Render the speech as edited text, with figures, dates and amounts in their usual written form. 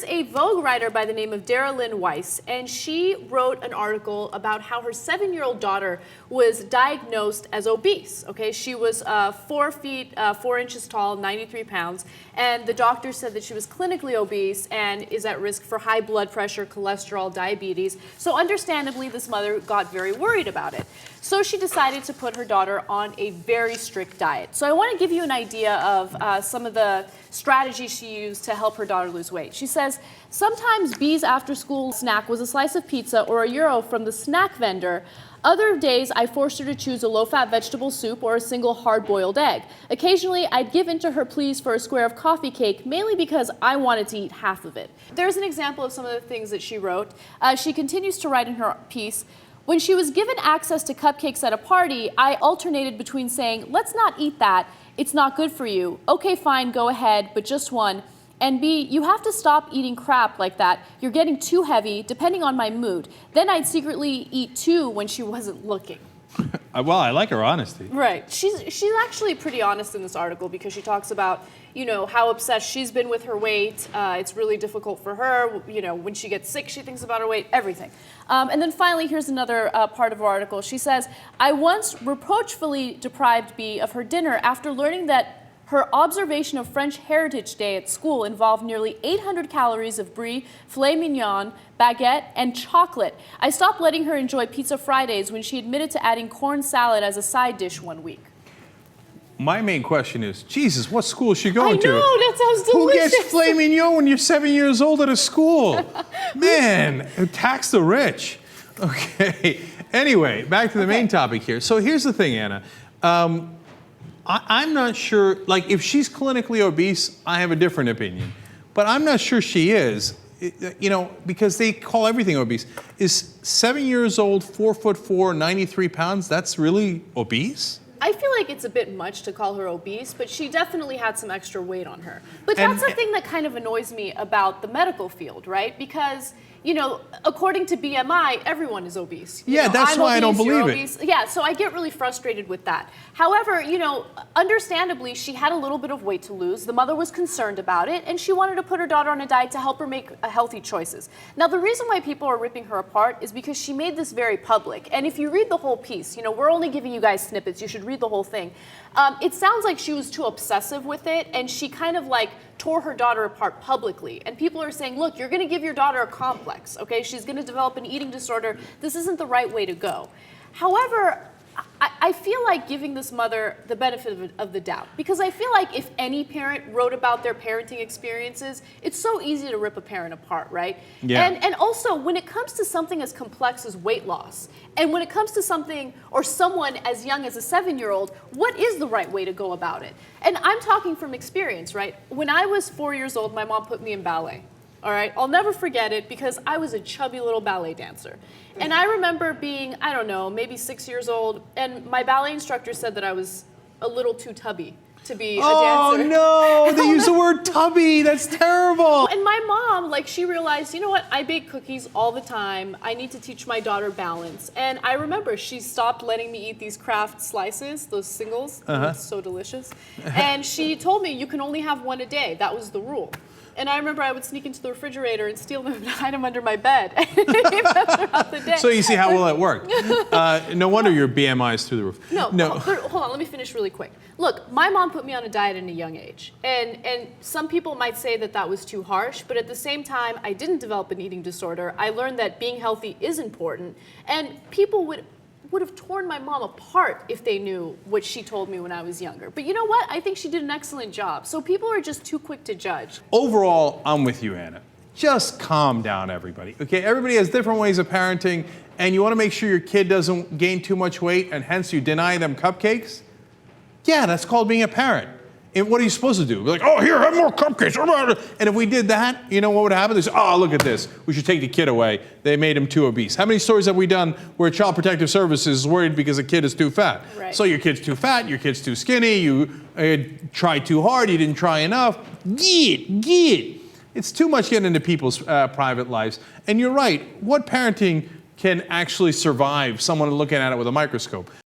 there's a Vogue writer by the name of Dara-Lynn Weiss, and she wrote an article about how her 7-year-old daughter was diagnosed as obese. Okay, she was 4 feet 4 inches tall, 93 pounds, and the doctor said that she was clinically obese and is at risk for high blood pressure, cholesterol, diabetes. So understandably, this mother got very worried about it. So she decided to put her daughter on a very strict diet. So I want to give you an idea of some of the strategies she used to help her daughter lose weight. She says, sometimes B's after-school snack was a slice of pizza or a gyro from the snack vendor. Other days, I forced her to choose a low-fat vegetable soup or a single hard-boiled egg. Occasionally, I'd give in to her pleas for a square of coffee cake, mainly because I wanted to eat half of it. There's an example of some of the things that she wrote. She continues to write in her piece, when she was given access to cupcakes at a party, I alternated between saying, let's not eat that, it's not good for you. Okay, fine, go ahead, but just one. And B, you have to stop eating crap like that. You're getting too heavy, depending on my mood. Then I'd secretly eat 2 when she wasn't looking. Well, I like her honesty. Right. She's actually pretty honest in this article because she talks about, you know, how obsessed she's been with her weight. It's really difficult for her. You know, when she gets sick, she thinks about her weight, everything. And then finally, here's another part of her article. She says, I once reproachfully deprived B of her dinner after learning that her observation of French Heritage Day at school involved nearly 800 calories of brie, filet mignon, baguette, and chocolate. I stopped letting her enjoy Pizza Fridays when she admitted to adding corn salad as a side dish one week. My main question is, Jesus, what school is she going to? I know, that sounds delicious. Who gets filet mignon when you're 7 years old at a school? Man, tax the rich. Okay, anyway, back to the main topic here. So here's the thing, Anna. I'm not sure, like if she's clinically obese, I have a different opinion. But I'm not sure she is, you know, because they call everything obese. Is 7 years old, 4'4", 93 pounds, that's really obese? I feel like it's a bit much to call her obese, but she definitely had some extra weight on her. But that's the thing that kind of annoys me about the medical field, right? Because, you know, according to BMI, everyone is obese. Yeah, that's why I don't believe it. Yeah, so I get really frustrated with that. However, you know, understandably, she had a little bit of weight to lose. The mother was concerned about it, and she wanted to put her daughter on a diet to help her make healthy choices. Now, the reason why people are ripping her apart is because she made this very public. And if you read the whole piece, you know, we're only giving you guys snippets. You should read the whole thing. It sounds like she was too obsessive with it, and she kind of like tore her daughter apart publicly. And people are saying, look, you're going to give your daughter a complex, okay? She's going to develop an eating disorder. This isn't the right way to go. However, I feel like giving this mother the benefit of the doubt, because I feel like if any parent wrote about their parenting experiences, it's so easy to rip a parent apart, right? Yeah. And also, when it comes to something as complex as weight loss, and when it comes to something or someone as young as a 7-year-old, what is the right way to go about it? And I'm talking from experience, right? When I was 4 years old, my mom put me in ballet. All right, I'll never forget it because I was a chubby little ballet dancer. And I remember being, I don't know, maybe 6 years old, and my ballet instructor said that I was a little too tubby to be a dancer. Oh no, they use the word tubby, that's terrible. And my mom, like, she realized, you know what, I bake cookies all the time. I need to teach my daughter balance. And I remember she stopped letting me eat these Kraft slices, those singles. It's so delicious. And she told me you can only have 1 a day. That was the rule. And I remember I would sneak into the refrigerator and steal them and hide them under my bed throughout the day. So you see how well that worked. No wonder your BMI is through the roof. No. Hold on, let me finish really quick. Look, my mom put me on a diet at a young age. And some people might say that that was too harsh, but at the same time, I didn't develop an eating disorder. I learned that being healthy is important. And people would have torn my mom apart if they knew what she told me when I was younger. But you know what? I think she did an excellent job. So people are just too quick to judge. Overall, I'm with you, Anna. Just calm down, everybody. Okay, everybody has different ways of parenting, and you want to make sure your kid doesn't gain too much weight, and hence you deny them cupcakes? Yeah, that's called being a parent. And what are you supposed to do? Be like, oh, here, have more cupcakes. And if we did that, you know what would happen? They say, oh, look at this. We should take the kid away. They made him too obese. How many stories have we done where Child Protective Services is worried because a kid is too fat? Right. So your kid's too fat, your kid's too skinny, you tried too hard, you didn't try enough. Get. It's too much getting into people's private lives. And you're right. What parenting can actually survive someone looking at it with a microscope?